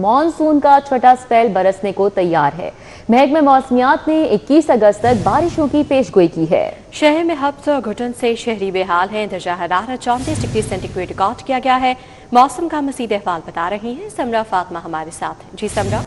Monsoon का छठा spell बरसने को तैयार है। महकमे मौसमियात ने 21 अगस्त तक बारिशों की पेशगोई की है। शहर में हब्स और घुटन से शहरी बेहाल हैं। दर्जा हरारत 34 डिग्री सेंटीग्रेड रिकॉर्ड किया गया है। मौसम का मज़ीद अहवाल बता रही हैं समरा फातिमा हमारे साथ। जी समरा।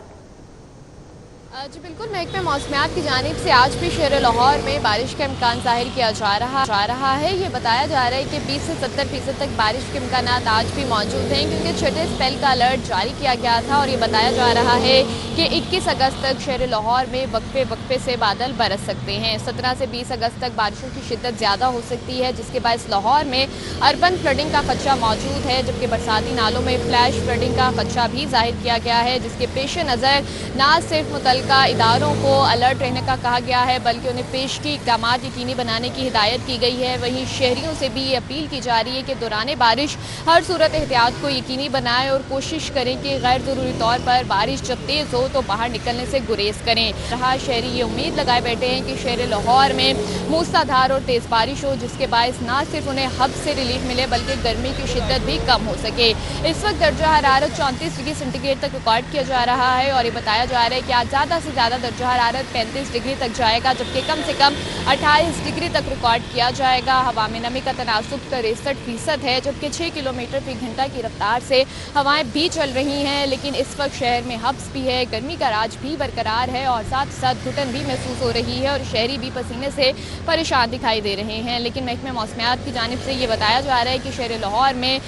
जी बिल्कुल, महकमे मौसमियात की जानिब से आज भी शहर लाहौर में बारिश का इम्कान ज़ाहिर किया जा रहा है। ये बताया जा रहा है कि 20 से 70% तक बारिश के इम्कान आज भी मौजूद हैं, क्योंकि छठे स्पेल का अलर्ट जारी किया गया था। और ये बताया जा रहा है कि 21 अगस्त तक शहर लाहौर में वक्फे से बादल बरस सकते हैं। 17 से 20 अगस्त तक बारिशों की शिद्दत ज़्यादा हो सकती है, जिसके बायस लाहौर में अर्बन फ्लडिंग का खदशा मौजूद है, जबकि बरसाती नालों में फ्लैश फ्लडिंग का खदशा भी जाहिर किया गया है, जिसके पेश नज़र न सिर्फ मुतल्लिका इदारों को अलर्ट रहने का कहा गया है, बल्कि उन्हें पेशगी इक़दाम यकीनी बनाने की हिदायत की गई है। वहीं शहरियों से भी ये अपील की जा रही है कि दौरान बारिश हर सूरत एहतियात को यकीनी बनाएं और कोशिश करें कि गैर ज़रूरी तौर पर बारिश जब तेज़ हो तो बाहर निकलने से गुरेज करें। रहा शहरी ये उम्मीद लगाए बैठे हैं कि शहर लाहौर में मूसलाधार और तेज़ बारिश हो, जिसके बायस न सिर्फ उन्हें हब से रिलीफ मिले बल्कि गर्मी की शिद्दत भी कम हो सके। इस वक्त दर्जा हरारत 34 डिग्री सेंटीग्रेड तक रिकॉर्ड किया जा रहा है और ये बताया जा रहा है कि आज ज़्यादा से ज़्यादा दर्जा हरारत 35 डिग्री तक जाएगा, जबकि कम से कम 28 डिग्री तक रिकॉर्ड किया जाएगा। हवा में नमी का तनासुब 63% है, जबकि 6 किलोमीटर फी घंटा की रफ्तार से हवाएं भी चल रही हैं। लेकिन इस वक्त शहर में हब्स भी है, गर्मी का राज भी बरकरार है और साथ साथ घुटन भी महसूस हो रही है और शहरी भी पसीने से परेशान दिखाई दे रहे हैं। लेकिन महकमे मौसमियात की जानिब से ये बताया जा रहा है कि शहर लाहौर में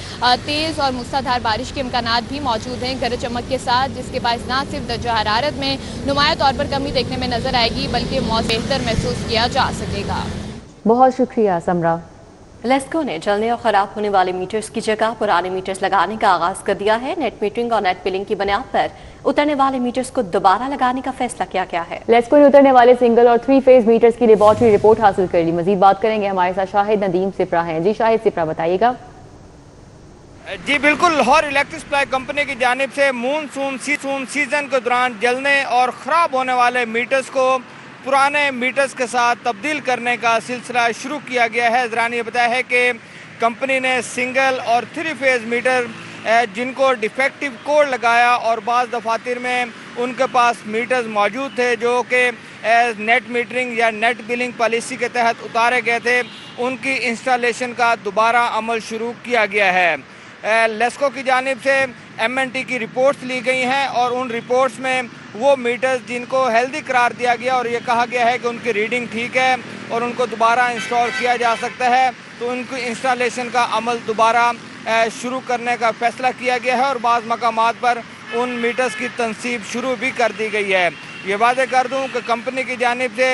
तेज़ और मूसलाधार बारिश के इम्कानात भी मौजूद हैं गरज चमक के साथ, जिसके बायस न सिर्फ दर्जा हरारत में नुमाया तौर पर कमी देखने में नजर आएगी बल्कि मौसम बेहतर महसूस किया जा सकेगा। बहुत शुक्रिया समरा। लेस्को ने जलने और ख़राब होने वाले मीटर्स की जगह पुराने मीटर्स लगाने का आगाज़ कर दिया है। नेट मीटरिंग और नेट बिलिंग की बुनियाद पर उतरने वाले मीटर्स को दोबारा लगाने का फैसला किया गया है। लेस्को ने उतरने वाले सिंगल और 3 फेज मीटर्स की लेबॉर्ट्री रिपोर्ट हासिल कर ली। मजीद बात करेंगे, हमारे साथ शाहिद नदीम सिपरा हैं। जी शाहिद सिपरा, बताइएगा। जी बिल्कुल, लाहौर इलेक्ट्रिक सप्लाई कंपनी की जानिब से मानसून सीजन के दौरान जलने और ख़राब होने वाले मीटर्स को पुराने मीटर्स के साथ तब्दील करने का सिलसिला शुरू किया गया है। ज़रान ये बताया है कि कंपनी ने सिंगल और 3 फेज मीटर जिनको डिफेक्टिव कोड लगाया और बाज़ दफातर में उनके पास मीटर्स मौजूद थे जो कि नेट मीटरिंग या नेट बिलिंग पॉलिसी के तहत उतारे गए थे, उनकी इंस्टॉलेशन का दोबारा अमल शुरू किया गया है। लेस्को की जानिब से MNT की रिपोर्ट्स ली गई हैं और उन रिपोर्ट्स में वो मीटर्स जिनको हेल्दी करार दिया गया और ये कहा गया है कि उनकी रीडिंग ठीक है और उनको दोबारा इंस्टॉल किया जा सकता है, तो उनकी इंस्टॉलेशन का अमल दोबारा शुरू करने का फ़ैसला किया गया है और बाज़ मकामात पर उन मीटर्स की तनसीब शुरू भी कर दी गई है। ये वादे कर दूं कि कंपनी की जानिब से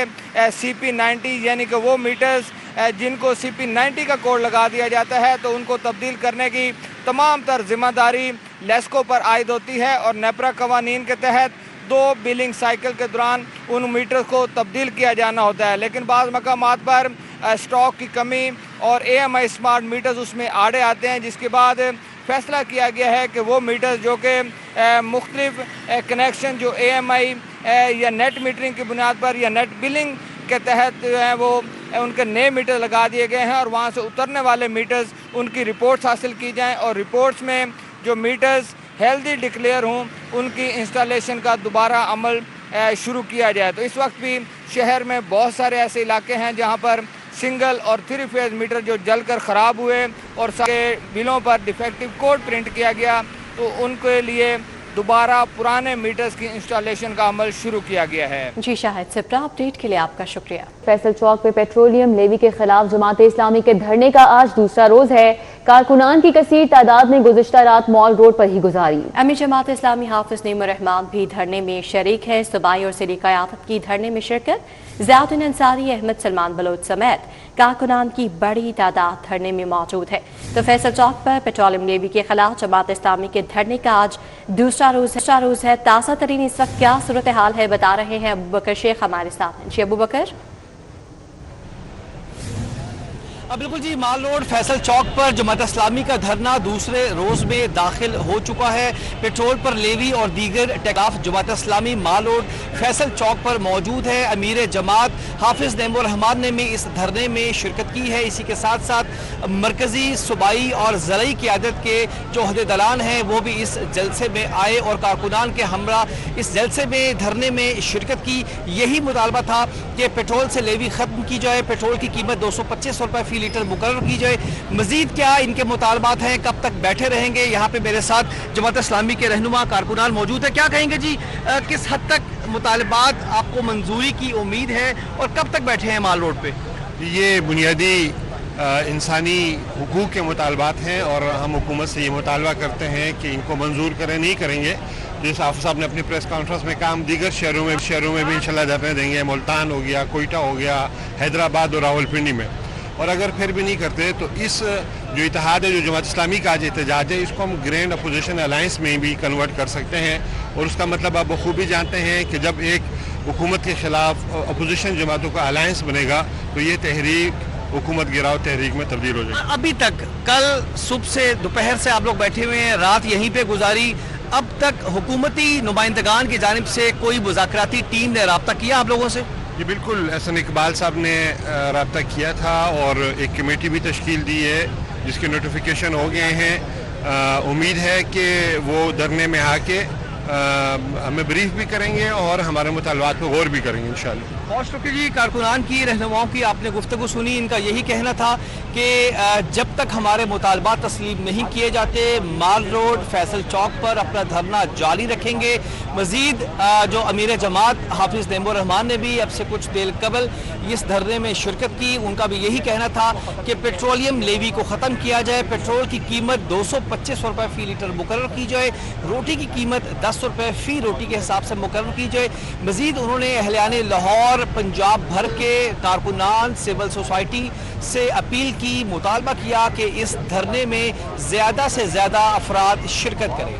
CP90 यानी कि वो मीटर्स जिनको CP90 का कोड लगा दिया जाता है तो उनको तब्दील करने की तमाम तर जिम्मेदारी लेस्को पर आयद होती है और नेपरा कवानीन के तहत 2 बिलिंग साइकिल के दौरान उन मीटर्स को तब्दील किया जाना होता है। लेकिन बाज़ मकामात पर स्टॉक की कमी और AMI स्मार्ट मीटर्स उसमें आड़े आते हैं, जिसके बाद फैसला किया गया है कि वो मीटर्स जो कि मुख्तलिफ कनेक्शन जो AMI या नेट मीटरिंग की बुनियाद पर या नेट बिलिंग के तहत जो है वो उनके नए मीटर लगा दिए गए हैं और वहाँ से उतरने वाले मीटर्स उनकी रिपोर्ट्स हासिल की जाएं और रिपोर्ट्स में जो मीटर्स हेल्दी डिक्लेयर हों उनकी इंस्टॉलेशन का दोबारा अमल शुरू किया जाए। तो इस वक्त भी शहर में बहुत सारे ऐसे इलाके हैं जहाँ पर सिंगल और 3 फेज मीटर जो जलकर ख़राब हुए और सारे बिलों पर डिफेक्टिव कोड प्रिंट किया गया, तो उनके लिए दोबारा पुराने मीटर्स की इंस्टॉलेशन का अमल शुरू किया गया है। जी शाहिद सिपरा, अपडेट के लिए आपका शुक्रिया। फैसल चौक पे पेट्रोलियम लेवी के खिलाफ जमात इस्लामी के धरने का आज दूसरा रोज है। कारकुनान की कसीर तादाद ने गुज़िश्ता रात मॉल रोड पर ही गुजारी। अमीर जमात इस्लामी हाफिज नईमुर रहमान भी धरने में शरीक है। सुबाई और सिरी क़यादत की धरने में शिरकत। ज़ियाउद्दीन अंसारी, अहमद सलमान बलोच समेत कारकुनान की बड़ी तादाद धरने में मौजूद है। तो फैसल चौक पर पेट्रोलियम लेवी के खिलाफ जमात इस्लामी के धरने का आज दूसरा रोज है। ताज़ा तरीन इस वक्त क्या सूरत हाल है बता रहे हैं अबू बकर शेख हमारे साथ हैं। जी अबू बकर। बिल्कुल जी, माल रोड फैसल चौक पर जमात इस्लामी का धरना दूसरे रोज में दाखिल हो चुका है। पेट्रोल पर लेवी और दीगर टेकाफ जमात इस्लामी माल रोड फैसल चौक पर मौजूद है। अमीर जमात हाफिज नईमुर रहमान ने भी इस धरने में शिरकत की है। इसी के साथ साथ मरकजी, सूबाई और ज़राई क़यादत के जो अहदेदारान हैं वो भी इस जलसे में आए और कारकुनान के हमरा इस जलसे में धरने में शिरकत की। यही मुतालबा था कि पेट्रोल से लेवी ख़त्म की जाए, पेट्रोल की कीमत 225 रुपये फी लीटर मुकर्रर की जाए। मजीद क्या इनके मुतालबात हैं, कब तक बैठे रहेंगे? यहाँ पे मेरे साथ जमात इस्लामी के रहनुमा कारकुनान मौजूद है। क्या कहेंगे जी, किस हद तक मुतालबात आपको मंजूरी की उम्मीद है और कब तक बैठे हैं माल रोड पे? ये बुनियादी इंसानी हुकूक के मुतालबात हैं और हम हुकूमत से ये मुतालबा करते हैं कि इनको मंजूर करें। नहीं करेंगे जिस आफिस साहब ने अपनी प्रेस कॉन्फ्रेंस में काम दीगर शहरों में भी इंशाल्लाह धरने देंगे। मुल्तान हो गया, कोयटा हो गया, हैदराबाद और रावलपिंडी में। और अगर फिर भी नहीं करते तो इस जो इत्तेहाद है, जो जमात इस्लामी का आज एहतजाज है, इसको हम ग्रैंड अपोजिशन अलायंस में भी कन्वर्ट कर सकते हैं। और उसका मतलब आप बखूबी जानते हैं कि जब एक हुकूमत के खिलाफ अपोजिशन जमातों का अलायंस बनेगा तो ये तहरीक हुकूमत गिराव तहरीक में तब्दील हो जाएगी। अभी तक कल सुबह से दोपहर से आप लोग बैठे हुए हैं, रात यहीं पे गुजारी, अब तक हुकूमती नुमाइंदगान की जानिब से कोई मुज़ाकराती टीम ने रब्ता किया आप लोगों से? जी बिल्कुल, एहसन इकबाल साहब ने रब्ता किया था और एक कमेटी भी तश्कील दी है जिसके नोटिफिकेशन हो गए हैं। उम्मीद है कि वो धरने में आके हमें ब्रीफ भी करेंगे और हमारे मुतालबात पर गौर भी करेंगे इंशाल्लाह। बहुत शुक्रिया जी, कारकुनान की रहनुमाओं की आपने गुफ्तगू सुनी। इनका यही कहना था कि जब तक हमारे मुतालबात तस्लीम नहीं किए जाते माल रोड फैसल चौक पर अपना धरना जारी रखेंगे। मजीद जो अमीर जमात हाफिज नईमुर रहमान ने भी अब से कुछ देर कबल इस धरने में शिरकत की। उनका भी यही कहना था कि पेट्रोलियम लेवी को ख़त्म किया जाए, पेट्रोल की कीमत 225 रुपये फ़ी लीटर मुकर्रर की जाए, रोटी की कीमत 10 रुपये फ़ी रोटी के हिसाब से मुकर्रर की जाए। मजीद उन्होंने अहलियाने लाहौर, पंजाब भर के कारकुनान, सिविल सोसाइटी से अपील की, मुतालबा किया कि इस धरने में ज़्यादा से ज़्यादा अफराद शिरकत करें।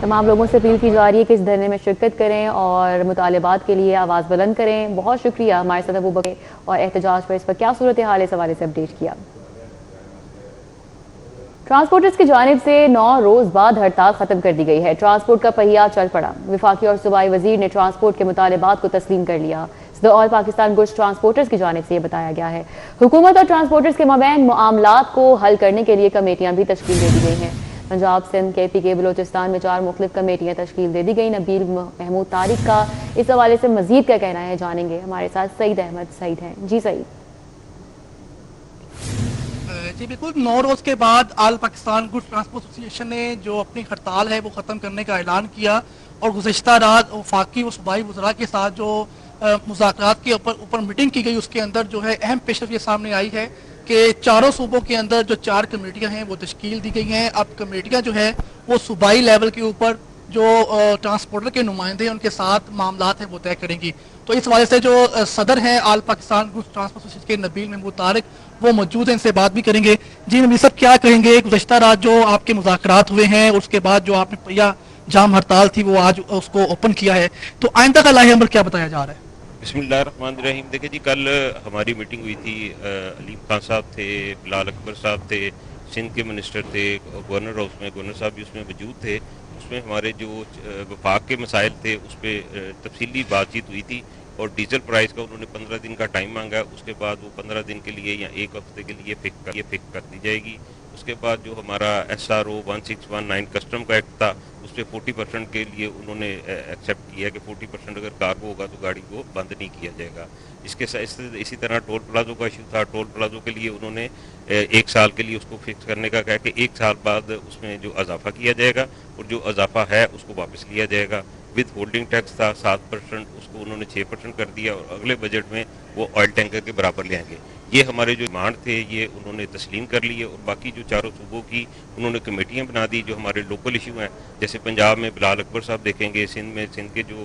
तमाम लोगों से अपील की जा रही है कि इस धरने में शिरकत करें और मुतालबात के लिए आवाज़ बुलंद करें। बहुत शुक्रिया हमारे साथ अबू बकर और एहतजाज पर इस पर क्या सूरत हाल है इस हवाले से अपडेट किया। ट्रांसपोर्टर्स की जानिब से 9 रोज बाद हड़ताल खत्म कर दी गई है। ट्रांसपोर्ट का पहिया चल पड़ा। वफाकी और सूबाई वजीर ने ट्रांसपोर्ट के मुतालबात को तस्लीम कर लिया। सदर ऑल पाकिस्तान गुड्स ट्रांसपोर्टर्स की जानिब से ये बताया गया है। हुकूमत और ट्रांसपोर्टर्स के मबैन मामलात को हल करने के लिए कमेटियां भी तश्कील दे दी गई हैं। पंजाब, सिंध, KPK, बलोचिस्तान में 4 मुख्तलिफ कमेटियां तश्कील दे दी गई। नबील महमूद तारिक का इस हवाले से मजीद क्या कहना है जानेंगे। हमारे साथ सईद अहमद सईद हैं। जी सईद। जी बिल्कुल, 9 रोज़ के बाद all Pakistan goods transport association ने जो अपनी हड़ताल है वो ख़त्म करने का ऐलान किया और गुज़िश्ता रात वफाकी व सूबाई वज़रा के साथ जो मुज़ाकरात के ऊपर मीटिंग की गई उसके अंदर जो है अहम पेशरफ ये सामने आई है कि चारों सूबों के अंदर जो 4 कमेटियाँ हैं वो तश्कील दी गई हैं। अब कमेटियाँ जो है वो सूबाई लेवल के ऊपर जो ट्रांसपोर्टर के नुमाइंदे हैं उनके साथ मामलात हैं वो तय करेंगी। तो इस वजह से जो सदर हैं all Pakistan goods transport association के नबील महमूद तारिक वो मौजूद हैं, इनसे बात भी करेंगे। जी नबील साहब, क्या कहेंगे? गुज़श्ता रात जो आपके मुज़ाकरात हुए हैं उसके बाद जो आपने पहिया जाम हड़ताल थी वो आज उसको ओपन किया है, तो आइंदा का लाहे अमल क्या बताया जा रहा है? बिस्मिल्लाहिर्रहमानिर्रहीम। देखिए जी, कल हमारी मीटिंग हुई थी, अलीम खान साहब थे, बिलाल अकबर साहब थे, सिंध के मिनिस्टर थे, गवर्नर हाउस में गवर्नर साहब भी उसमें मौजूद थे। उसमें हमारे जो वफाक के मसाइल थे उस पर तफसीली बातचीत हुई थी और डीजल प्राइस का उन्होंने 15 दिन का टाइम मांगा। उसके बाद वो 15 दिन के लिए या 1 हफ्ते के लिए फिक्स कर दी जाएगी। उसके बाद जो हमारा SRO 1619 कस्टम का एक्ट था उस पर 40% के लिए उन्होंने एक्सेप्ट किया कि 40% अगर कार्गो होगा तो गाड़ी को बंद नहीं किया जाएगा। इसके साथ इसी तरह टोल प्लाजो का इशू था। टोल प्लाजो के लिए उन्होंने 1 साल के लिए उसको फिक्स करने का कहा कि 1 साल बाद उसमें जो इजाफा किया जाएगा और जो इजाफा है उसको वापस लिया जाएगा। विद होल्डिंग टैक्स था 7%, उसको उन्होंने 6% कर दिया और अगले बजट में वो ऑयल टैंकर के बराबर ले आएंगे। ये हमारे जो डिमांड थे ये उन्होंने तस्लीम कर लिए और बाकी जो चारों सूबों की उन्होंने कमेटियां बना दी। जो हमारे लोकल इशू हैं, जैसे पंजाब में बिलाल अकबर साहब देखेंगे, सिंध में सिंध के जो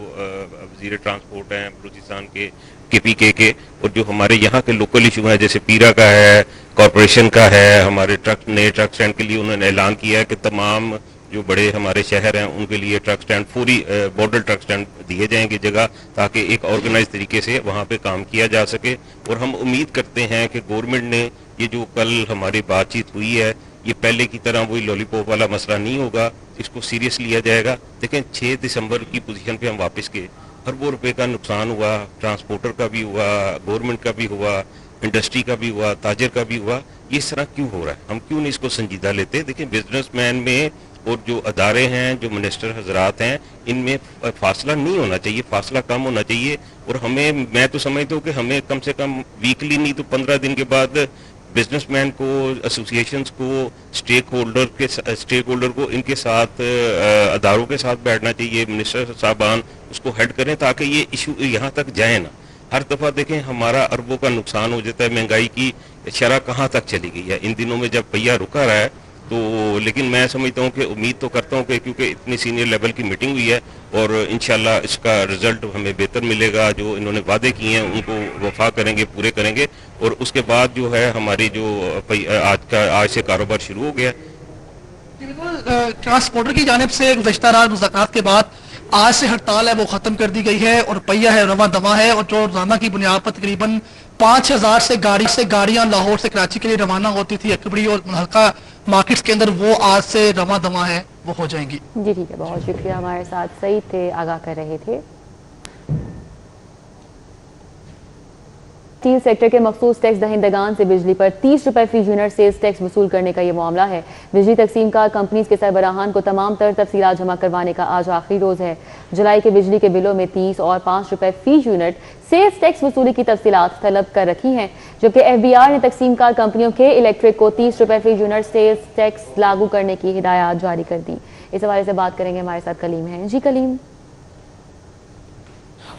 वज़ीर ट्रांसपोर्ट हैं, बलूचिस्तान के KPK के, और जो हमारे यहाँ के लोकल इशू हैं जैसे पीरा का है, कॉरपोरेशन का है, हमारे नए ट्रक स्टैंड के लिए उन्होंने ऐलान किया है कि तमाम जो बड़े हमारे शहर हैं उनके लिए ट्रक स्टैंड, पूरी बॉर्डर ट्रक स्टैंड दिए जाएंगे जगह, ताकि एक ऑर्गेनाइज तरीके से वहाँ पे काम किया जा सके। और हम उम्मीद करते हैं कि गवर्नमेंट ने ये जो कल हमारी बातचीत हुई है ये पहले की तरह वही लॉलीपॉप वाला मसला नहीं होगा, इसको सीरियस लिया जाएगा। देखें 6 दिसंबर की पोजीशन पे हम वापस गए, अरबों रुपए का नुकसान हुआ, ट्रांसपोर्टर का भी हुआ, गवर्नमेंट का भी हुआ, इंडस्ट्री का भी हुआ, ताजर का भी हुआ। ये इस तरह क्यों हो रहा है? हम क्यों नहीं इसको संजीदा लेते? देखिए बिजनेसमैन में और जो अदारे हैं, जो मिनिस्टर हजरात हैं, इनमें फासला नहीं होना चाहिए, फासला कम होना चाहिए। और हमें, मैं तो समझता हूँ कि हमें कम से कम वीकली नहीं तो 15 दिन के बाद बिजनेसमैन को, एसोसिएशंस को, स्टेक होल्डर को इनके साथ, अदारों के साथ बैठना चाहिए। मिनिस्टर साहबान उसको हेड करें ताकि ये इशू यहाँ तक जाए ना। हर दफ़ा देखें हमारा अरबों का नुकसान हो जाता है, महंगाई की शरह कहाँ तक चली गई है। इन दिनों में जब पहिया रुका रहा है तो, लेकिन मैं समझता हूँ कि उम्मीद तो करता हूँ कि क्योंकि इतनी सीनियर लेवल की मीटिंग हुई है और इंशाल्लाह इसका रिजल्ट हमें बेहतर मिलेगा। जो इन्होंने वादे किए हैं उनको वफा करेंगे, पूरे करेंगे। और उसके बाद जो है हमारी जो आज से कारोबार शुरू हो गया। ट्रांसपोर्टर की जानिब से गुज़श्ता रात मुज़ाकरात के बाद आज से हड़ताल है वो खत्म कर दी गई है और पहिया है रवा दवा है। और जो रोजाना की बुनियाद पर तकरीबन 5000 से गाड़ियां लाहौर से कराची के लिए रवाना होती थी अकबरी और मुल्का मार्केट्स के अंदर, वो आज से रवा दवा है वो हो जाएंगी। जी ठीक है, बहुत शुक्रिया। हमारे साथ सईद थे, आगाह कर रहे थे। स्टील सेक्टर के मखसूस टैक्स दहिंदगान से बिजली पर 30 रुपए फी यूनिट सेल्स टैक्स वसूल करने का ये मामला है। बिजली तकसीमकार कंपनीज के सरबराहान को तमाम तर तफसीलात जमा करवाने का आज आखिरी रोज है। जुलाई के बिजली के बिलों में 30 और 5 रुपए फी यूनिट सेल्स टैक्स वसूली की तफसीलात तलब कर रखी हैं, जबकि FBR ने तकसीमकार कंपनियों के इलेक्ट्रिक को 30 रुपए फी यूनिट सेल्स टैक्स लागू करने की हिदायत जारी कर दी। इस हवाले से बात करेंगे, हमारे साथ कलीम हैं। जी कलीम।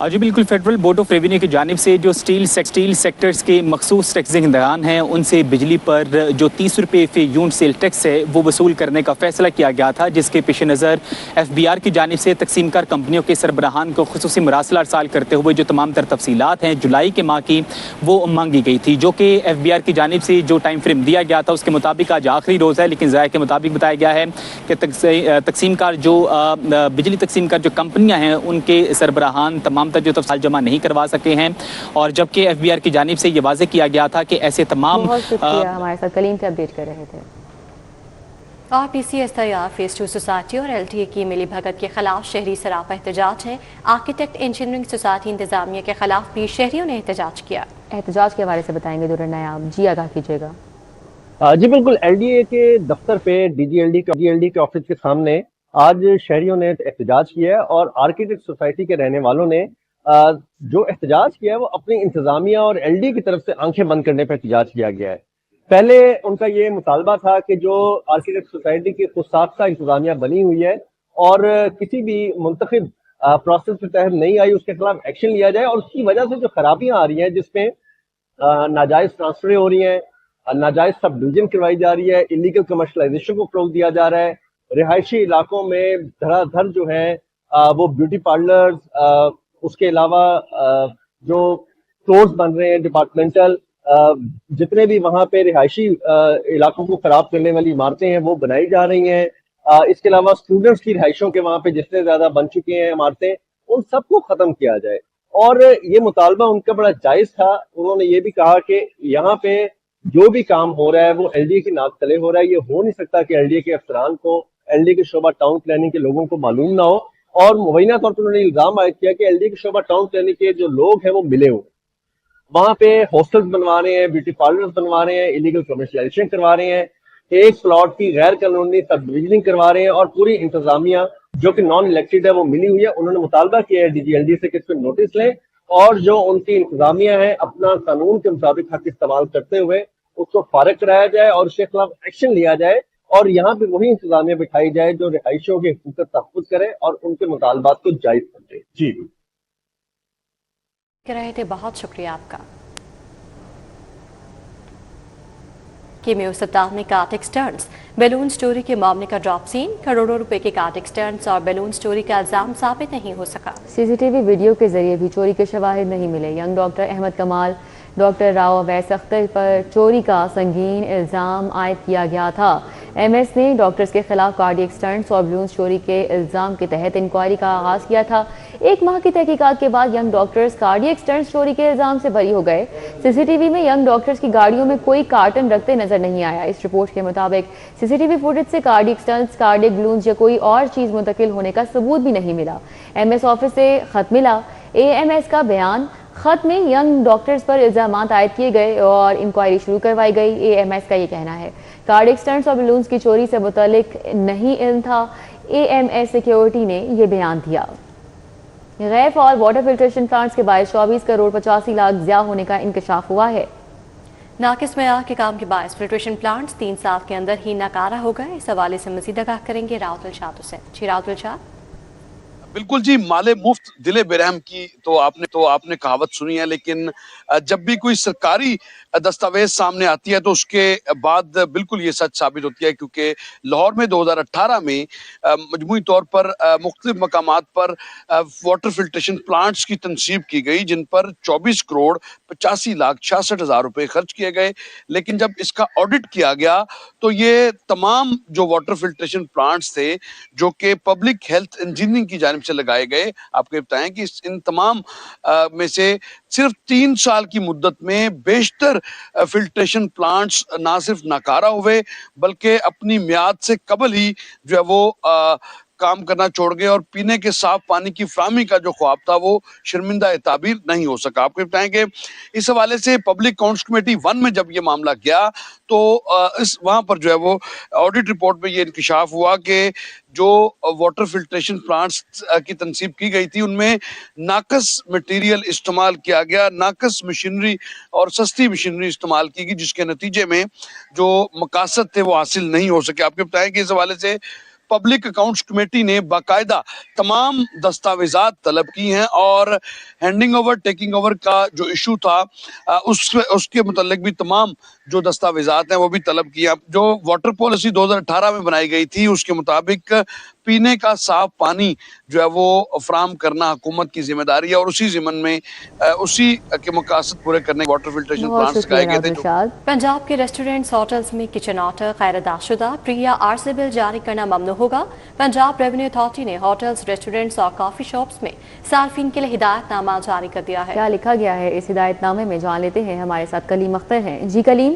जी बिल्कुल, फेडरल बोर्ड ऑफ रेवेन्यू की जानिब से जो स्टील सेक्टर्स के मखसूस टैक्स दहिंदगान हैं उनसे बिजली पर जो 30 रुपये फी यूनिट सेल टैक्स है वो वसूल करने का फैसला किया गया था, जिसके पेश नज़र FBR की जानिब से तकसीमकार कंपनियों के सरबराहान को खुसूसी मरासला अरसाल करते हुए जो तमाम तर तफसीलात हैं जुलाई के माह की वो मांगी गई थी, जो कि FBR की जानिब से जो टाइम फ्रेम दिया गया था उसके मुताबिक आज आखिरी रोज़ है। लेकिन ज़ाया के मुताबिक बताया गया है कि तकसीमकार जो बिजली तकसीमकार जो कंपनियाँ हैं उनके सरबराहान तमाम तक जो तफसील जमा नहीं करवा सके हैं, और जबकि FBR की जानिब से ये वाज़ेह किया गया था कि ऐसे तमाम। हमारे साथ कलीम से अपडेट कर रहे थे। और PCS तैयार फेस 2 सोसाइटी और LTA की मिली भगत के खिलाफ शहरी सरापा एहतजाज है। आर्किटेक्ट इंजीनियरिंग सोसाइटी इंतजामिया के खिलाफ भी शहरियों ने एहतजाज किया। एहतजाज के हवाले से बताएंगे दुर्र नायाब जी, आगाह कीजिएगा। जी बिल्कुल, LDA के दफ्तर पे DGLD के ऑफिस के सामने आज शहरियों ने एहतजाज किया है और आर्किटेक्ट सोसाइटी के रहने वालों ने जो एहतजाज किया है वो अपनी इंतजामिया और LD की तरफ से आंखें बंद करने पर एहतजाज किया गया है। पहले उनका ये मुतालबा था कि जो आर्किटेक्ट सोसाइटी की खुद साख्ता इंतजामिया बनी हुई है और किसी भी मुंतखब प्रोसेस के तहत नहीं आई, उसके खिलाफ एक्शन लिया जाए। और उसकी वजह से जो खराबियां आ रही हैं, जिसमें नाजायज ट्रांसफरें हो रही हैं, नाजायज सब डिवीजन करवाई जा रही है, इलीगल कमर्शलाइजेशन को फरोग दिया जा रहा है, रिहायशी इलाकों में धड़ाधड़ जो है वो ब्यूटी पार्लर्स, उसके अलावा जो स्टोर्स बन रहे हैं डिपार्टमेंटल, जितने भी वहाँ पे रिहायशी इलाकों को खराब करने वाली इमारतें हैं वो बनाई जा रही हैं। इसके अलावा स्टूडेंट्स की रिहायशों के वहाँ पे जितने ज्यादा बन चुके हैं इमारतें, उन सबको खत्म किया जाए। और ये मुतालबा उनका बड़ा जायज था। उन्होंने ये भी कहा कि यहाँ पे जो भी काम हो रहा है वो LDA की नाक तले हो रहा है। ये हो नहीं सकता कि LDA के अफसरान को, LDA के शोबा टाउन प्लानिंग के लोगों को मालूम ना हो। और मुबैना तौर पर उन्होंने इल्जाम आयद किया कि LDA के शोबा टाउन प्लानिंग के जो लोग हैं वो मिले हुए, वहां पे हॉस्टल्स बनवा रहे हैं, ब्यूटी पार्लर्स बनवा रहे हैं, इलीगल कमर्शियलाइजेशन करवा रहे हैं, एक प्लॉट की गैर कानूनी सब डिविजनिंग करवा रहे हैं और पूरी इंतजामिया जो कि नॉन इलेक्टेड है वो मिली हुई है। उन्होंने मुतालबा किया है DGLD से कि इस पर नोटिस लें और जो उनकी इंतजामिया है अपना कानून के मुताबिक हक इस्तेमाल करते हुए उसको फारिग कराया जाए और उसके खिलाफ एक्शन लिया जाए और यहाँ पे वही इंतजामिया बिठाई जाए जो रिहायशियों के हुकूक का तहफ़्फ़ुज़ करे और उनके मुतालबात को जायज समझे। जी कह रहे थे, बहुत शुक्रिया आपका। कीमियो सप्ताह में कार्ड एक्सटर्न्स, बैलून स्टोरी के मामले का ड्रॉप सीन, करोड़ों रुपए के कार्ड एक्सटर्न्स और बैलून स्टोरी का इल्जाम साबित नहीं हो सका। CCTV वीडियो के जरिए भी चोरी के शवाहिद नहीं मिले। यंग डॉक्टर अहमद कमाल, डॉक्टर राव अवैस अख्तर पर चोरी का संगीन इल्जाम आयद किया गया था। MS نے ڈاکٹرز کے خلاف کارڈیک سٹنٹس اور بلونز چوری کے الزام کے تحت انکوائری کا آغاز کیا تھا۔ 1 ماہ کی تحقیقات کے بعد ینگ ڈاکٹرز کارڈیک سٹنٹس چوری کے الزام سے بری ہو گئے۔ CCTV میں ینگ ڈاکٹرز کی گاڑیوں میں کوئی کارٹن رکھتے نظر نہیں آیا۔ اس رپورٹ کے مطابق CCTV فوٹیج سے کارڈیک سٹنٹس، کارڈیک بلونز یا کوئی اور چیز منتقل ہونے کا ثبوت بھی نہیں ملا۔ MS آفس سے خط ملا۔ AMS کا بیان: خط میں ینگ ڈاکٹرز پر الزامات عائد کیے گئے اور انکوائری شروع کروائی گئی۔ AMS کا یہ کہنا ہے کارڈیک سٹنٹس اور بلونز کی چوری سے متعلق نہیں علم تھا۔ AMS سیکیورٹی نے یہ بیان دیا۔ غیر فعال واٹر فلٹریشن پلانٹس کے باعث 24 کروڑ 85 لاکھ ضیاع ہونے کا انکشاف ہوا ہے۔ ناقص معیار کے کام کے باعث فلٹریشن پلانٹس 3 سال کے اندر ہی ناکارہ ہو گئے۔ اس حوالے سے مزید آگاہ کریں گے راؤت الشاد حسین۔ جی راؤت الشاد۔ بالکل جی، مال مفت دل برہم کی تو آپ نے کہاوت سنی ہے، لیکن جب بھی کوئی سرکاری دستاویز سامنے آتی ہے تو اس کے بعد بالکل یہ سچ ثابت ہوتی ہے، کیونکہ لاہور میں 2018 میں مجموعی طور پر مختلف مقامات پر واٹر فلٹریشن پلانٹس کی تنصیب کی گئی، جن پر 24 کروڑ 85 لاکھ 66 ہزار روپے خرچ کیے گئے۔ لیکن جب اس کا آڈٹ کیا گیا تو یہ تمام جو واٹر فلٹریشن پلانٹس تھے جو کہ پبلک ہیلتھ انجینئرنگ کی جانب سے لگائے گئے، آپ کو بتائیں کہ ان تمام میں سے صرف 3 سال کی مدت میں بیشتر فلٹریشن پلانٹس نہ صرف ناکارہ ہوئے بلکہ اپنی میعاد سے قبل ہی جو ہے وہ کام کرنا چھوڑ گئے، اور پینے کے صاف پانی کی فراہمی کا جو خواب تھا وہ شرمندہ تعبیر نہیں ہو سکا۔ آپ کو بتائیں کہ اس حوالے سے پبلک اکاؤنٹس کمیٹی 1 میں جب یہ معاملہ گیا تو وہاں پر جو ہے وہ آڈٹ رپورٹ میں یہ انکشاف ہوا کہ جو واٹر فلٹریشن پلانٹس کی تنصیب کی گئی تھی ان میں ناقص مٹیریل استعمال کیا گیا، ناقص مشینری اور سستی مشینری استعمال کی گئی، جس کے نتیجے میں جو مقاصد تھے وہ حاصل نہیں ہو سکے۔ آپ کو بتائیں کہ اس حوالے سے پبلک اکاؤنٹس کمیٹی نے باقاعدہ تمام دستاویزات طلب کی ہیں، اور ہینڈنگ اوور ٹیکنگ اوور کا جو ایشو تھا اس کے متعلق بھی تمام جو دستاویزات ہیں وہ بھی طلب کیا۔ جو واٹر پالیسی 2018 میں بنائی گئی تھی اس کے مطابق پینے کا صاف پانی جو ہے وہ فراہم کرنا حکومت کی ذمہ داری ہے، اور اسی ضمن میں اسی کے مقاصد پورے کرنے واٹر فلٹریشن پلانٹس لگائے گئے تھے۔ پنجاب کے ریسٹورینٹس ہوٹلز میں کچن آرڈر غیر ادا شدہ پریا آرزی بل جاری کرنا ممنوع ہوگا۔ پنجاب ریونیو اتھارٹی نے ہوٹلز، ریسٹورینٹس اور کافی شاپس میں صارفین کے لیے ہدایت نامہ جاری کر دیا ہے۔ کیا لکھا گیا ہے اس ہدایت نامے میں، جان لیتے ہیں، ہمارے ساتھ کلیم اختر ہیں۔ جی کلیم۔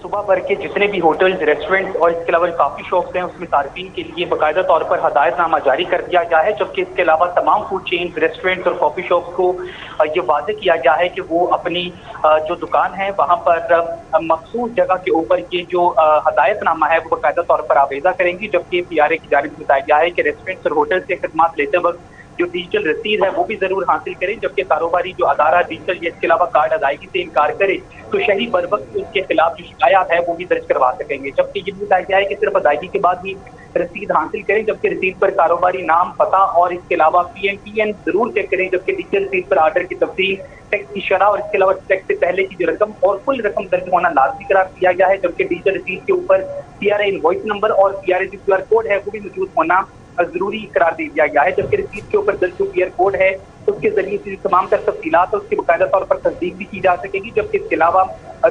صوبہ بھر کے جتنے بھی ہوٹلز، ریسٹورینٹس اور اس کے علاوہ کافی شاپس ہیں اس میں صارفین کے لیے باقاعدہ طور پر ہدایت نامہ جاری کر دیا گیا ہے، جبکہ اس کے علاوہ تمام فوڈ چینز، ریسٹورینٹس اور کافی شاپس کو یہ واضح کیا گیا ہے کہ وہ اپنی جو دکان ہے وہاں پر مخصوص جگہ کے اوپر یہ جو ہدایت نامہ ہے وہ باقاعدہ طور پر آویزہ کریں گی، جبکہ PRA کی جانب سے بتایا گیا ہے کہ ریسٹورینٹس اور ہوٹل سے خدمات لیتے وقت جو ڈیجیٹل رسید ہے وہ بھی ضرور حاصل کریں، جبکہ کاروباری جو ادارہ ڈیجیٹل یا اس کے علاوہ کارڈ ادائیگی سے انکار کرے تو شہری بر وقت اس کے خلاف جو شکایات ہے وہ بھی درج کروا سکیں گے۔ جبکہ یہ بھی بتایا گیا ہے کہ صرف ادائیگی کے بعد ہی رسید حاصل کریں، جبکہ رسید پر کاروباری نام، پتہ اور اس کے علاوہ PN ضرور چیک کریں، جبکہ ڈیجیٹل رسید پر آرڈر کی تفصیل، ٹیکس کی شرح اور اس کے علاوہ ٹیکس سے پہلے کی جو رقم اور کل رقم درج ہونا لازمی قرار دیا گیا ہے، جبکہ ڈیجیٹل رسید کے اوپر PRA انوائس نمبر اور PRA جو QR کوڈ ہے وہ بھی موجود ہونا ضروری قرار دے دیا گیا ہے، جبکہ رسید کے اوپر درج جو QR کوڈ ہے اس کے ذریعے سے تمام تر تفصیلات اس کی باقاعدہ طور پر تصدیق بھی کی جا سکے گی، جبکہ اس کے علاوہ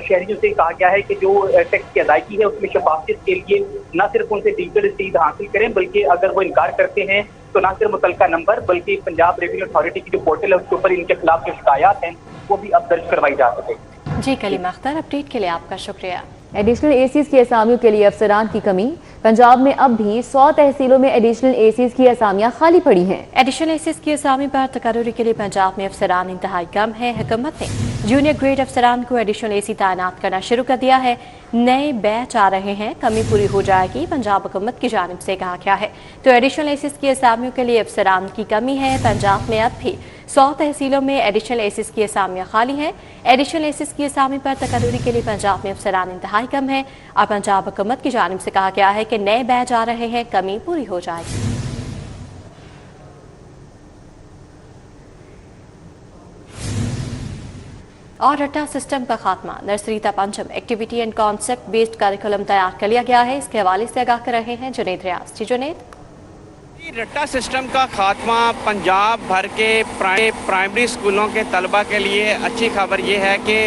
شہریوں سے کہا گیا ہے کہ جو ٹیکس کی ادائیگی ہے اس میں شفافیت کے لیے نہ صرف ان سے ڈیجیٹل رسید حاصل کریں بلکہ اگر وہ انکار کرتے ہیں تو نہ صرف متعلقہ نمبر بلکہ پنجاب ریونیو اتھارٹی کی جو پورٹل ہے اس کے اوپر ان کے خلاف جو شکایات ہیں وہ بھی اب درج کروائی جا سکے۔ جی کلیم اختر، اپڈیٹ کے لیے آپ کا شکریہ۔ ایڈیشنل ACs کی اسامیوں کے لیے افسران کی کمی، پنجاب میں اب بھی 100 تحصیلوں میں ایڈیشنل ACs کی اسامیاں خالی پڑی ہیں۔ ایڈیشنل ACs کی اسامی پر تقرری کے لیے پنجاب میں افسران انتہائی کم ہیں۔ حکومت نے جونیئر گریڈ افسران کو ایڈیشنل AC تعینات کرنا شروع کر دیا ہے، نئے بیچ آ رہے ہیں، کمی پوری ہو جائے گی، پنجاب حکومت کی جانب سے کہا گیا ہے۔ تو ایڈیشنل ACs کی اسامیوں کے لیے افسران کی کمی ہے، پنجاب میں اب بھی 100 تحصیلوں میں ایڈیشنل ACs کی اسامیاں خالی ہیں۔ ایڈیشنل ACs کی اسامی پر تقرری کے لیے پنجاب میں افسران انتہائی کم ہیں اور پنجاب حکومت کی جانب سے کہا گیا ہے کہ نئے بیچ آ رہے ہیں، کمی پوری ہو جائے گی۔ اور رٹا سسٹم کا خاتمہ، نرسری تا پنجم activity and concept based curriculum تیار کر لیا گیا ہے۔ اس کے حوالے سے آگاہ کر رہے ہیں جنید ریاض۔ جی جنید۔ रट्टा सिस्टम का खात्मा पंजाब भर के प्राइमरी स्कूलों के तलबा के लिए अच्छी खबर ये है कि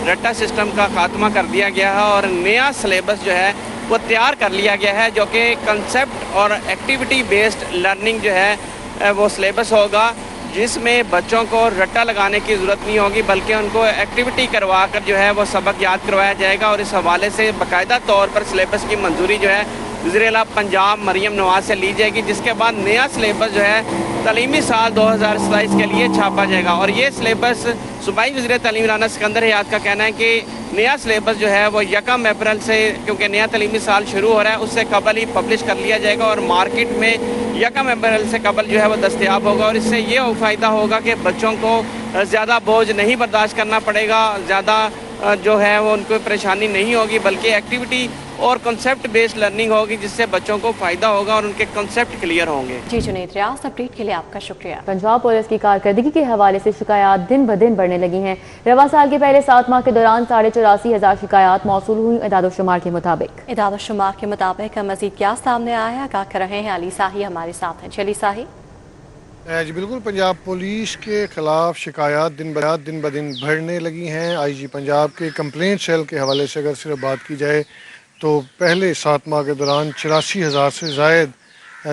रट्टा सिस्टम का खात्मा कर दिया गया है और नया सिलेबस जो है वो तैयार कर लिया गया है, जो कि कंसेप्ट और एक्टिविटी बेस्ड लर्निंग जो है वो सिलेबस होगा, जिसमें बच्चों को रट्टा लगाने की ज़रूरत नहीं होगी, बल्कि उनको एक्टिविटी करवा कर जो है वो सबक याद करवाया जाएगा। और इस हवाले से बाकायदा तौर पर सिलेबस की मंजूरी जो है वज़ीर-ए-आला पंजाब मरियम नवाज से ली जाएगी, जिसके बाद नया सिलेबस जो है तालीमी साल 2027 के लिए छापा जाएगा। और ये सिलेबस सूबाई वज़ीर तालीम राना सिकंदर हयात का कहना है कि नया सिलेबस जो है वो 1 अप्रैल से, क्योंकि नया तालीमी साल शुरू हो रहा है, उससे कबल ही पब्लिश कर लिया जाएगा और मार्केट में 1 अप्रैल से कबल जो है वो दस्तयाब होगा। और इससे ये फ़ायदा होगा कि बच्चों को ज़्यादा बोझ नहीं बर्दाश्त करना पड़ेगा, ज़्यादा जो है वो उनको परेशानी नहीं होगी, बल्कि एक्टिविटी और कॉन्सेप्ट बेस्ड लर्निंग होगी, जिससे बच्चों को फ़ायदा होगा और उनके कॉन्सेप्ट क्लियर होंगे। जी जुनैद रियाज, अपडेट के लिए आपका शुक्रिया। पंजाब पुलिस की कारकर्दगी के हवाले से शिकायत दिन ब दिन बढ़ने लगी हैं। रवा साल के पहले 7 माह के दौरान 84,500 शिकायत मौसूल हुई। इदाद-ओ-शुमार के मुताबिक मजीद क्या सामने आया, आगाह कर रहे हैं अली साही हमारे साथ हैं। चली साही। जी बिल्कुल, पंजाब पुलिस के खिलाफ शिकायत दिन ब दिन बढ़ने लगी हैं। IG पंजाब के कंप्लेंट सेल के हवाले से अगर सिर्फ बात की जाए तो पहले 7 माह के दौरान 84,000 से ज़ायद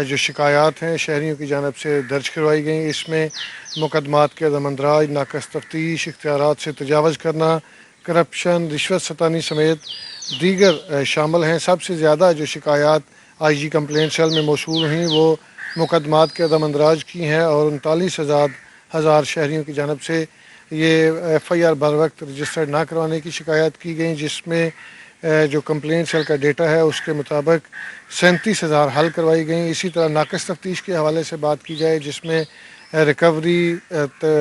जो शिकायत हैं शहरियों की जानब से दर्ज करवाई गई। इसमें मुकदमात के अदम-अंदराज, नाकस तफ्तीश, इख्तियारात से तजावज़ करना, करप्शन, रिश्वत सतानी समेत दीगर शामिल हैं। सबसे ज़्यादा जो शिकायत IG कंप्लेंट सेल में मौसूल हुई वो मुकदमात के अदम-अंदराज की हैं और 39,000 शहरियों की जानब से ये FIR बर वक्त रजिस्टर्ड ना करवाने की शिकायत की गई, जिसमें जो कंप्लेंट सेल का डेटा है उसके मुताबिक 37,000 हल करवाई गई। इसी तरह नाकस तफ्तीश के हवाले से बात की जाए, जिसमें रिकवरी,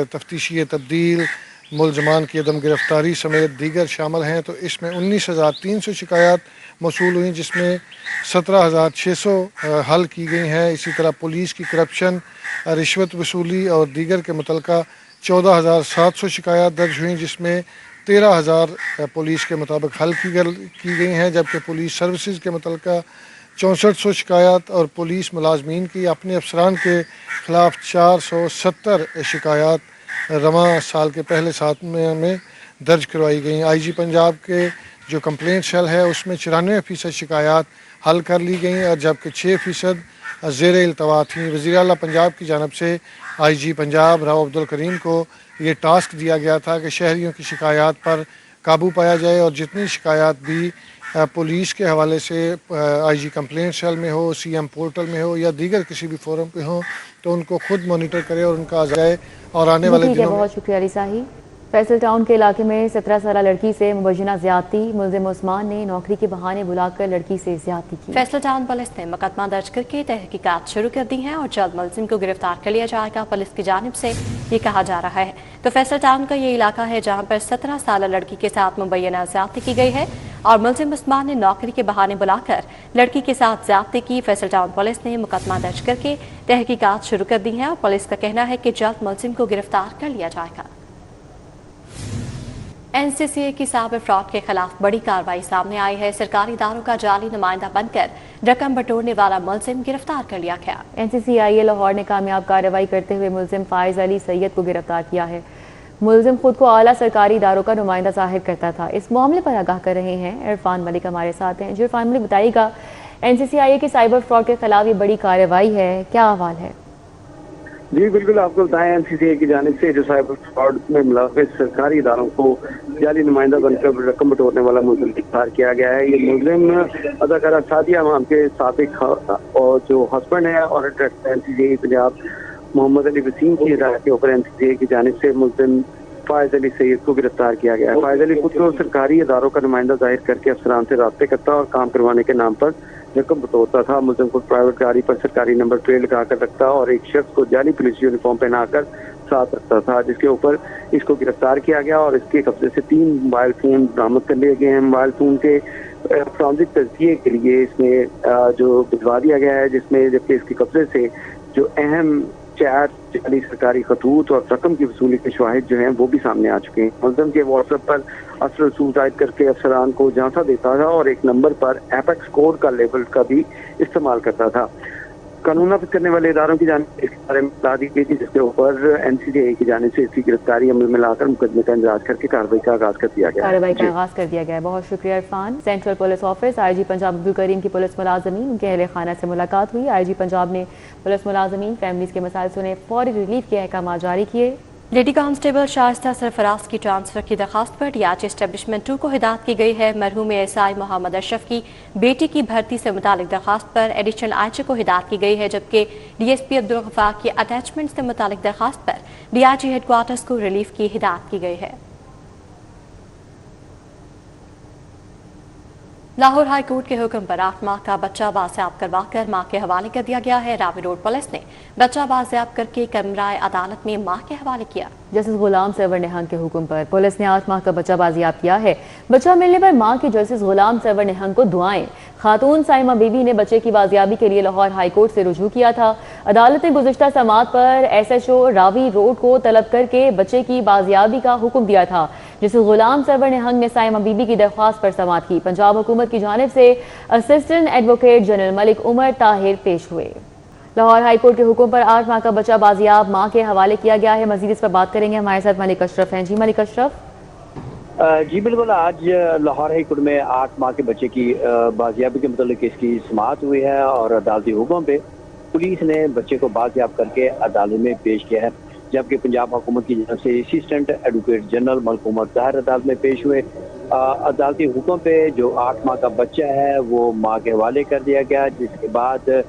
तफ्तीशी तब्दील, मुलजमान की अदम गिरफ्तारी समेत दीगर शामिल हैं, तो इसमें 19,300 शिकायत मौसूल हुई, जिसमें 17,600 हल की गई हैं। इसी तरह पुलिस की करप्शन, रिश्वत वसूली और दीगर के मुतल्लिका 14,700 शिकायत दर्ज हुई, जिसमें 13,000 पुलिस के मुताबिक हल की गई हैं, जबकि पुलिस सर्विसेज के मुतल्लिका 6400 शिकायत और पुलिस मुलाजमीन की अपने अफसरान के खिलाफ 470 शिकायत रवा साल के पहले 7 माह में दर्ज करवाई गई। IG पंजाब के जो कंप्लेंट सेल है उसमें 94% शिकायत हल कर ली गई और जबकि 6% ज़ेर इल्तवा थी। वज़ीर-ए-आला पंजाब की जानब से IG पंजाब राव अब्दुल करीम को ये टास्क दिया गया था कि शहरियों की शिकायत पर काबू पाया जाए और जितनी शिकायत भी पुलिस के हवाले से IG कंप्लेंट सेल में हो, CM पोर्टल में हो या दीगर किसी भी फोरम पे हो, तो उनको खुद मॉनिटर करे और उनका जाए। और आने वाले दिनों में बहुत शुक्रिया रिसाही। फैसल टाउन के इलाके में 17 साल लड़की से मुबैना ज्यादती, मुल्जिम उस्मान ने नौकरी के बहाने बुलाकर लड़की से ज्यादती की। फैसल टाउन पुलिस ने मुकदमा दर्ज करके तहकीकात शुरू कर दी हैं और जल्द मुल्जिम को गिरफ्तार कर लिया जाएगा, पुलिस की जानिब से ये कहा जा रहा है। तो फैसल टाउन का ये इलाका है जहाँ पर 17 साल लड़की के साथ मुबैना ज्यादती की गई है और मुल्जिम उस्मान ने नौकरी के बहाने बुलाकर लड़की के साथ ज्यादती की। फैसल टाउन पुलिस ने मुकदमा दर्ज करके तहकीकात शुरू कर दी हैं और पुलिस का कहना है कि जल्द मुल्जिम को गिरफ्तार कर लिया जाएगा। NCCA की साइबर फ्रॉड के खिलाफ बड़ी कार्रवाई सामने आई है। सरकारी इदारों का जाली नुमाइंदा बनकर रकम बटोरने वाला मुल्जिम गिरफ्तार कर लिया गया। NCCIA लाहौर ने कामयाब कार्रवाई करते हुए मुल्जिम फाइज अली सैयद को गिरफ्तार किया है। मुल्जिम खुद को आला सरकारी इदारों का नुमाइंदा जाहिर करता था। इस मामले पर आगाह कर रहे हैं इरफान मलिक हमारे साथ हैं। जो इरफान मलिक बताइएगा, NCCIA की साइबर फ्रॉड के खिलाफ ये बड़ी कार्रवाई है, क्या अहवाल है? जी बिल्कुल, आपको बताएं NCCA की जानिब से जो साइबर फ्रॉड में मुलव्वस सरकारी इदारों को जाली नुमाइंदा बनकर रकम बटोरने वाला मुल्जिम गिरफ्तार किया गया है। ये मुल्जिम अदाकारा सादिया इमाम के साबिक और जो हस्बैंड है और NCCA पंजाब मोहम्मद अली वसीम की हिदायत के ऊपर NCCA की जानिब से मुल्जिम फाइज अली सैयद को गिरफ्तार किया गया है। फाइज अली खुद को सरकारी इदारों का नुमाइंदा जाहिर करके अफसरान से राब्ते करता और काम करवाने के नाम पर रकम बटोरता था। मुल्जिम को प्राइवेट गाड़ी पर सरकारी नंबर प्लेट लगाकर रखता और एक शख्स को जाली पुलिस यूनिफॉर्म पहनाकर साथ रखता था, जिसके ऊपर इसको गिरफ्तार किया गया और इसके कब्जे से 3 मोबाइल फोन बरामद कर लिए गए हैं। मोबाइल फोन के फॉरेंसिक तजज़िये के लिए इसमें जो भिजवा दिया गया है, जिसमें जबकि इसके कब्जे से जो अहम चैट, जाली सरकारी खतूत और रकम की वसूली के शवाहिद जो हैं वो भी सामने आ चुके हैं। मुल्जिम के व्हाट्सएप पर असर रसूल जाहिर करके अफसरान को झांसा देता था और एक नंबर पर एपेक्स कोड का लेबल का भी इस्तेमाल करता था। कानून नाफिज करने वाले इदारों की जानिब से इसके बारे में इत्तला दी गई थी, जिसके ऊपर NCCI की जानिब से इसकी गिरफ्तारी अमल में लाकर मुकदमे का इंदराज करके कार्रवाई का आगाज कर दिया गया है। कार्रवाई का आगाज कर दिया गया है। बहुत शुक्रिया Irfan. Central police office IG Punjab Abdul Karim की पुलिस मुलाजमीन, उनके अहले खाना से मुलाकात हुई। IG पंजाब ने पुलिस मुलाजमीन फैमिलीज के मसाइल सुने, फौरी रिलीफ के अहकाम जारी किए। लेडी कांस्टेबल शाइस्ता सरफराज की ट्रांसफर की दरखास्त पर DRG एस्टेब्लिशमेंट 2 को हिदायत की गई है। मरहूम SI मोहम्मद अशरफ की बेटी की भर्ती से मुतालिक दरखास्त पर एडिशनल IG को हिदायत की गई है, जबकि DSP अब्दुल गफ्फार की अटैचमेंट से मुतालिक दरखास्त पर DRG हेडक्वार्टर्स को रिलीफ की हिदायत की गई है। लाहौर हाई कोर्ट के हुक्म पर 8 माह का बच्चा बाजियाब करवाकर मां के हवाले कर दिया गया है। रावी रोड पुलिस ने बच्चा बाजियाब करके कैमराए अदालत में मां के हवाले किया। जस्टिस गुलाम सरवर निहंग के हुक्म पर पुलिस ने 8 माह का बच्चा बाजियाब किया है। बच्चा मिलने पर मां की जस्टिस गुलाम सरवर निहंग को दुआएं। खातून साइमा बीबी ने बच्चे की बाजियाबी के लिए लाहौर हाई कोर्ट से रुजू किया था। अदालत ने गुज़िश्ता समात पर SHO रावी रोड को तलब करके बच्चे की बाजियाबी का हुक्म दिया था। जस्टिस गुलाम सरवर निहंग ने साइमा बीबी की दरख्वास्त पर समात की। पंजाब हुकूमत की जानिब से assistant advocate general Malik Umar Tahir पेश हुए। लाहौर हाई कोर्ट के हुक्म पर 8 माह का बच्चा बाजियाब मां के हवाले किया गया है। मजीद इस पर बात करेंगे, हमारे साथ मलिक अशरफ हैं। जी मलिक अशरफ। जी बिल्कुल, आज लाहौर हाई कोर्ट में 8 माह के बच्चे की बाजियाबी के मतलब इसकी समाअत हुई है और अदालती हुक्म पे पुलिस ने बच्चे को बाजियाब करके अदालत में पेश किया है, जबकि पंजाब हुकूमत की जानब से assistant advocate general Malik Umar Tahir अदालत में पेश हुए। अदालती हुक्म पे जो 8 माह का बच्चा है वो माँ के हवाले कर दिया गया, जिसके बाद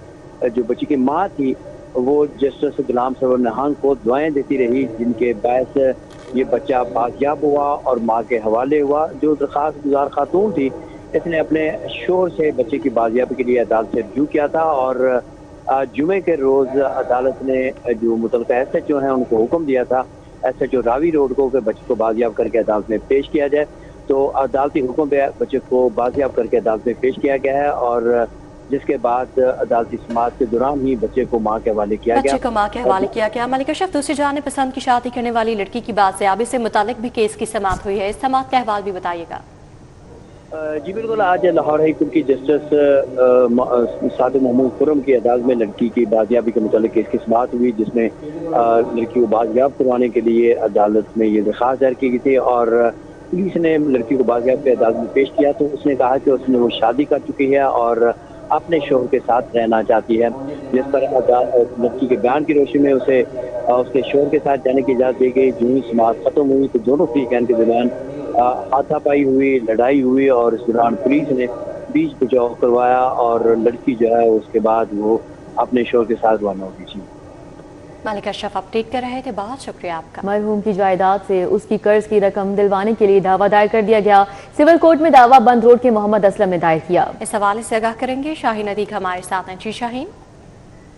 जो बच्ची की माँ थी वो जस्टिस गुलाम सरवर निहंग को दुआएं देती रही, जिनके बायस ये बच्चा बाजियाब हुआ और माँ के हवाले हुआ। जो दरख्वास्त गुजार खातून थी, इसने अपने शोहर से बच्चे की बाजियाबी के लिए अदालत से रुजू किया था और जुमे के रोज़ अदालत ने जो मुतल्लिका SHO हैं उनको हुक्म दिया था SHO रावी रोड को कि बच्चे को बाजियाब करके अदालत में पेश किया जाए। तो अदालती हुक्म पे बच्चे को बाजियाब करके अदालत में पेश किया गया है और जिसके बाद अदालती समाअत के दौरान ही बच्चे को मां के हवाले किया गया। बच्चे को मां के हवाले किया गया। मलिक अशरफ, दूसरी जानिब पसंद की शादी करने वाली लड़की की बाजियाबी से मुतालिक भी केस की समाअत हुई है। इस समाअत का अहवाल भी बताइएगा। जी बिल्कुल, आज लाहौर हाई कोर्ट की जस्टिस सादिक महमूद खुरम की अदालत में लड़की की बाजियाबी के मुतालिक केस की समाअत हुई, जिसमें लड़की को बाजियाब करवाने के लिए अदालत में ये दरख्वास्त दायर की गई थी और पुलिस ने लड़की को बाजियाब के अदालत में पेश किया। तो उसने कहा कि उसने वो शादी कर चुकी है और अपने शोहर के साथ रहना चाहती है, जिस पर लड़की के बयान की रोशनी में उसे उसके शोहर के साथ जाने की इजाज़त दी गई। जो ही समाअत खत्म हुई तो दोनों फरीकैन के दरमियान हाथापाई हुई, लड़ाई हुई और इस दौरान पुलिस ने बीच बचाव करवाया और लड़की जो है उसके बाद वो अपने शोहर के साथ रवाना हो गई। मलिक अशरफ अपडेट कर रहे थे, बहुत शुक्रिया आपका। मरहूम की जायदाद से उसकी कर्ज की रकम दिलवाने के लिए दावा दायर कर दिया गया। सिविल कोर्ट में दावा बंद रोड के मोहम्मद असलम ने दायर किया। इस हवाले से आगाह करेंगे शाहीन अदीक हमारे साथ हैं। जी शाहीन।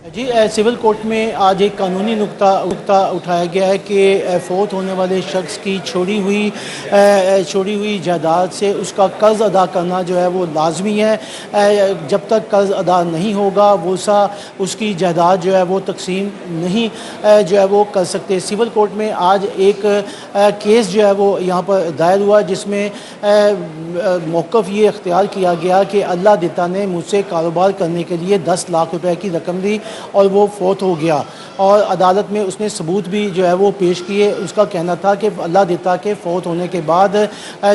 जी, सिविल कोर्ट में आज एक कानूनी नुक्ता उठाया गया है कि फौत होने वाले शख्स की छोड़ी हुई जायदाद से उसका कर्ज अदा करना जो है वो लाजमी है। जब तक कर्ज अदा नहीं होगा वो उसकी जायदाद जो है वो तकसीम नहीं जो है वो कर सकते। सिविल कोर्ट में आज एक केस जो है वो यहाँ पर दायर हुआ, जिसमें मौक़िफ़ ये इख्तियार किया गया कि अल्लाह देता ने मुझसे कारोबार करने के लिए 10 लाख रुपए की रकम दी और वो फौत हो गया और अदालत में उसने सबूत भी जो है वो पेश किए। उसका कहना था कि अल्लाह देता के फौत होने के बाद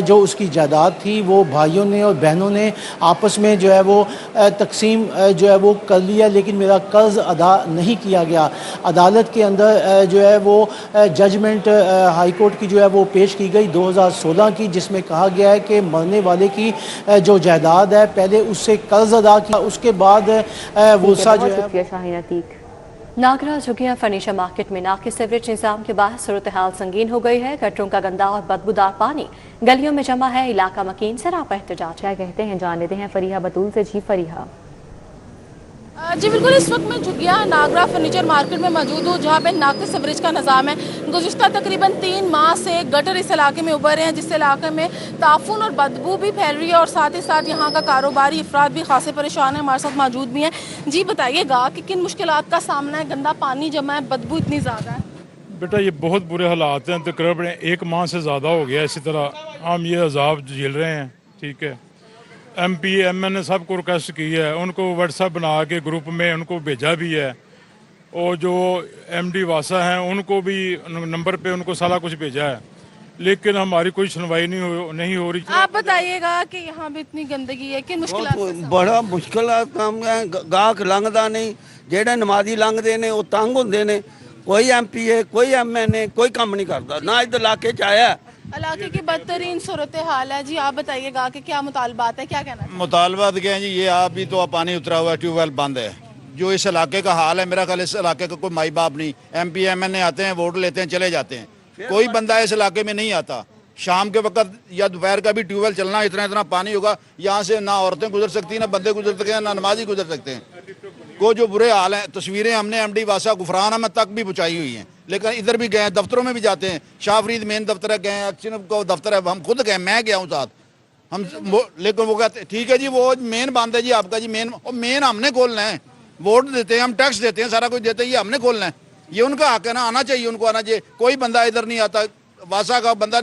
जो उसकी जायदाद थी वो भाइयों ने और बहनों ने आपस में जो है वो तकसीम जो है वो कर लिया, लेकिन मेरा कर्ज अदा नहीं किया गया। अदालत के अंदर जो है वो जजमेंट हाई कोर्ट की जो है वो पेश की गई 2016 की, जिसमें कहा गया है कि मरने वाले की जो जायदाद है पहले उससे कर्ज अदा किया, उसके बाद वो सा जो है। नागरा झुगिया फर्नीचर मार्केट में नाकिस सीवरेज निज़ाम के बाद सूरत हाल संगीन हो गई है। गटरों का गंदा और बदबूदार पानी गलियों में जमा है। इलाका मकीन सरापा एहतजाज। क्या कहते हैं जान लेते हैं फरीहा बतूल से। जी फरीहा। जी बिल्कुल, इस वक्त मैं झुगिया नागरा फर्नीचर मार्केट में मौजूद हूँ, जहाँ पे नाकिस सीवरेज का निज़ाम है। गुज़िश्ता तकरीबन 3 माह से गटर इस इलाके में उभर रहे हैं, जिस इलाके में ताफून और बदबू भी फैल रही है और साथ ही साथ यहाँ का कारोबारी अफराद भी खासे परेशान है। हमारे साथ मौजूद भी हैं। जी बताइएगा कि किन मुश्किलात का सामना है? गंदा पानी जमा है, बदबू इतनी ज़्यादा है। बेटा ये बहुत बुरे हालात हैं, तकरीबन 1 माह से ज़्यादा हो गया इसी तरह हम ये अजाब झेल रहे हैं। ठीक है, MP MN सबको रिक्वेस्ट की है, उनको व्हाट्सएप बना के ग्रुप में उनको भेजा भी है, और जो MD वासा हैं उनको भी नंबर पे उनको सारा कुछ भेजा है, लेकिन हमारी कोई सुनवाई नहीं हो रही। आप बताइएगा कि यहाँ भी इतनी गंदगी है, किन मुश्किल बड़ा मुश्किल काम है, गाहक लंघदा नहीं, जेड़े नमाजी लंघदे ने वो तंग होंदे ने, कोई MP है कोई MN है कोई काम नहीं करता, ना इधर इलाके च आया। इलाके की बदतरीन सूरत हाल है जी, आप बताइएगा कि क्या मुतालबात है, क्या कहना है? मुतालबात क्या है जी, ये आप भी तो पानी उतरा हुआ है, ट्यूबवेल बंद है, जो इस इलाके का हाल है, मेरा ख्याल इस इलाके का कोई माई बाप नहीं, MP MN आते हैं, वोट लेते हैं, चले जाते हैं, कोई बंदा इस इलाके में नहीं आता। शाम के वक्त या दोपहर का भी ट्यूबवेल चलना, इतना इतना पानी होगा, यहाँ से ना औरतें गुजर सकती हैं, ना बंदे गुजर सकते हैं, ना नमाजी गुजर सकते हैं। को जो बुरे हाल हैं, तस्वीरें हमने MD वासा गुफराना में तक भी पहुँचाई हुई हैं, लेकिन इधर भी गए, दफ्तरों में भी जाते हैं, शाहफरीद मेन दफ्तर है गए, एक्शन को दफ्तर है, हम खुद गए, मैं गया हूँ साथ, हम लेकिन वो कहते ठीक है जी वो मेन बंद है जी आपका जी, मेन हमने खोलना है, वोट देते हैं हम, टैक्स देते हैं, सारा कुछ देते हैं, ये हमने खोलना है, ये उनका हक है ना, आना चाहिए उनको, आना चाहिए। कोई बंदा इधर नहीं आता, वासा का बंदा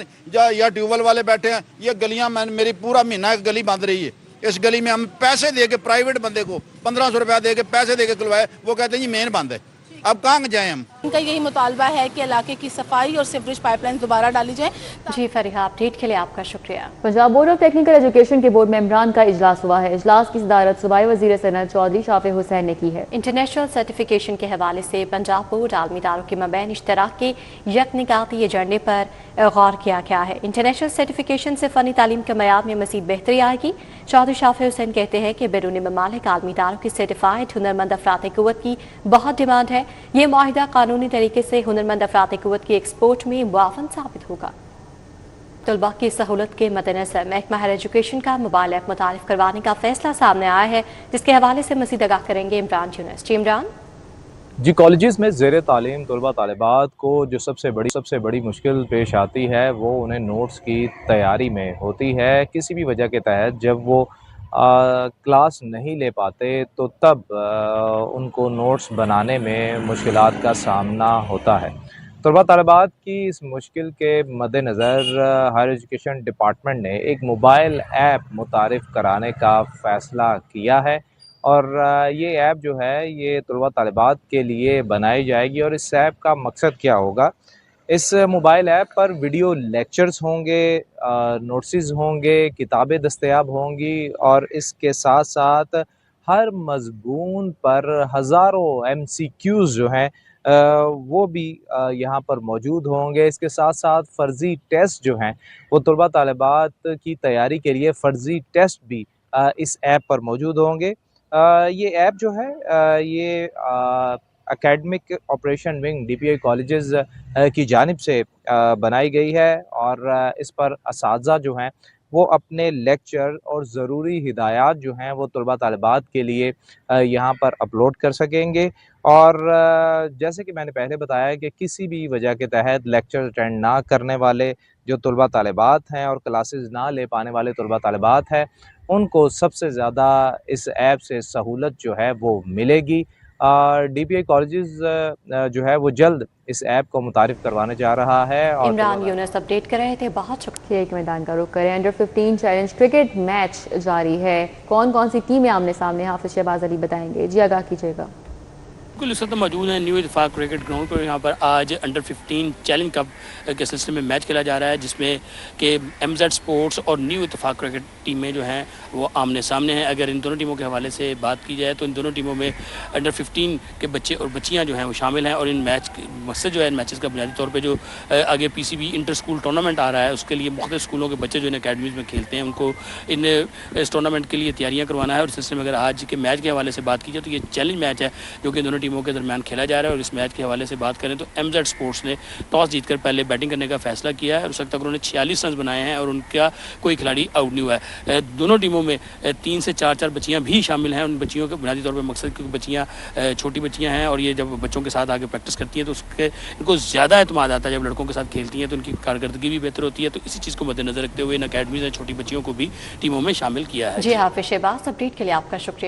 या ट्यूबवेल वाले बैठे हैं, ये गलियां मेरी पूरा महीना गली बंद रही है, इस गली में हम पैसे दे के प्राइवेट बंदे को 1500 रुपया दे के पैसे दे के खुलवाए, वो कहते हैं जी मेन बंद है, अब कहाँ जाएं हम। इनका यही मुतालबा है कि इलाके की सफाई और सीवरेज पाइपलाइन दोबारा डाली जाए। जी फरीहा, अपडेट के लिए आपका शुक्रिया। Punjab board of technical education के बोर्ड मेंबरान का इजलास हुआ है। इजलास की सदारत सूबाई वजीर सनअत चौधरी शाफिर हुसैन ने की है। इंटरनेशनल सर्टिफिकेशन के हवाले से पंजाब बोर्ड आलमी इदारों के मबैन इश्तराक के यकनिकाती एजेंडे पर गौर किया गया है। इंटरनेशनल सर्टिफिकेशन से फ़नी तालीम के मयार में मज़ीद बेहतरी आएगी। चौधरी शाफिर हुसैन कहते हैं कि बैरूनी ममालिक आलमी इदारों की सर्टिफाइड हुनरमंद अफराद क़ुव्वत की बहुत डिमांड है। ये मुआहिदा कानूनी तरीके से हुनरमंद अफराद क़ुव्वत की एक्सपोर्ट में मुआवन साबित होगा। तलबा की सहूलत के मद्देनजर महकमा हायर एजुकेशन का मोबाइल ऐप मुतारिफ करवाने का फैसला सामने आया है, जिसके हवाले से मज़ीद आगाह करेंगे इमरान यूनुस। जी इमरान। जी, कॉलेजेस में ज़ेर तालीम तलबा तालिबात को जो सबसे बड़ी मुश्किल पेश आती है वो उन्हें नोट्स की तैयारी में होती है। किसी भी वजह के तहत जब वो क्लास नहीं ले पाते तो तब उनको नोट्स बनाने में मुश्किलात का सामना होता है। तलबा तालिबात की इस मुश्किल के मद्देनज़र हायर एजुकेशन डिपार्टमेंट ने एक मोबाइल ऐप मुतारिफ़ कराने का फ़ैसला किया है और ये ऐप जो है ये तलबा तालिबात के लिए बनाई जाएगी। और इस ऐप का मकसद क्या होगा? इस मोबाइल ऐप पर वीडियो लेक्चर्स होंगे, नोट्स होंगे, किताबें दस्तयाब होंगी और इसके साथ साथ हर मज़मून पर हज़ारों MCQs जो हैं वो भी यहाँ पर मौजूद होंगे। इसके साथ साथ फ़र्ज़ी टेस्ट जो हैं वो तलबा तालिबात की तैयारी के लिए फ़र्ज़ी टेस्ट भी इस ऐप पर मौजूद होंगे। ये ऐप जो है ये academic operation wing DPI colleges की जानिब से बनाई गई है और इस पर असातिज़ा जो हैं वो अपने लेक्चर और ज़रूरी हिदायत जो हैं वो तलबा तालिबात के लिए यहाँ पर अपलोड कर सकेंगे। और जैसे कि मैंने पहले बताया कि किसी भी वजह के तहत लेक्चर अटेंड ना करने वाले जो तलबा तालिबात हैं और क्लासेस ना ले पाने वाले तलबा तालिबात हैं उनको सबसे ज़्यादा इस ऐप से सहूलत जो है वो मिलेगी। DPI कॉलेजेस जो है वो जल्द इस ऐप को मुतारिफ करवाने जा रहा है। और इमरान यूनुस अपडेट कर रहे थे, बहुत शुक्रिया। एक मैदान का रुख करें। अंडर 15 चैलेंज क्रिकेट मैच जारी है। कौन कौन सी टीमें आमने सामने, हाफिज शहबाज अली बताएंगे। जी आगाह कीजिएगा। बिल्कुल इस वक्त मौजूद है न्यू इत्तेफाक क्रिकेट ग्राउंड पर। यहाँ पर आज अंडर 15 चैलेंज कप के सिलसिले में मैच खेला जा रहा है जिसमें कि MZ स्पोर्ट्स और न्यू इत्तेफाक क्रिकेट टीमें जो हैं वो आमने सामने हैं। अगर इन दोनों टीमों के हवाले से बात की जाए तो इन दोनों टीमों में अंडर 15 के बच्चे और बच्चियाँ जो हैं वो शामिल हैं। और इन मकसद जो है इन मैचेस का बुनियादी तौर पर जो आगे PCB इंटर स्कूल टूर्नामेंट आ रहा है उसके लिए मुख्तलिफ स्कूलों के बच्चे जो इन अकेडमीज़ में खेलते हैं उनको इस टूर्नामेंट के लिए तैयारियाँ करवाना है। और इस सिलसिले में अगर आज के मैच के हवाले से बात की जाए तो ये चैलेंज मैच है जो कि दोनों टीमों के दरमियान खेला जा रहा है। और इस मैच के हवाले से बात करें तो MZ स्पोर्ट्स ने टॉस जीतकर पहले बैटिंग करने का फैसला किया है और उस वक्त तक उन्होंने 46 रन बनाए हैं और उनका कोई खिलाड़ी आउट नहीं हुआ है। दोनों टीमों में 3 से 4 बच्चियां भी शामिल हैं। उन बच्चियों के बुनियादी तौर पर मकसद क्योंकि बच्चियां छोटी बच्चियां हैं और ये जब बच्चों के साथ आगे प्रैक्टिस करती हैं तो उसके इनको ज़्यादा एतमाद आता है। जब लड़कों के साथ खेलती हैं तो उनकी कारकर्दगी भी बेहतर होती है। तो इसी चीज़ को मद्देनजर रखते हुए इन अकेडमीज़ ने छोटी बच्चियों को भी टीमों में शामिल किया है। जी हाफिज शहबाज, अपडेट के लिए आपका शुक्रिया।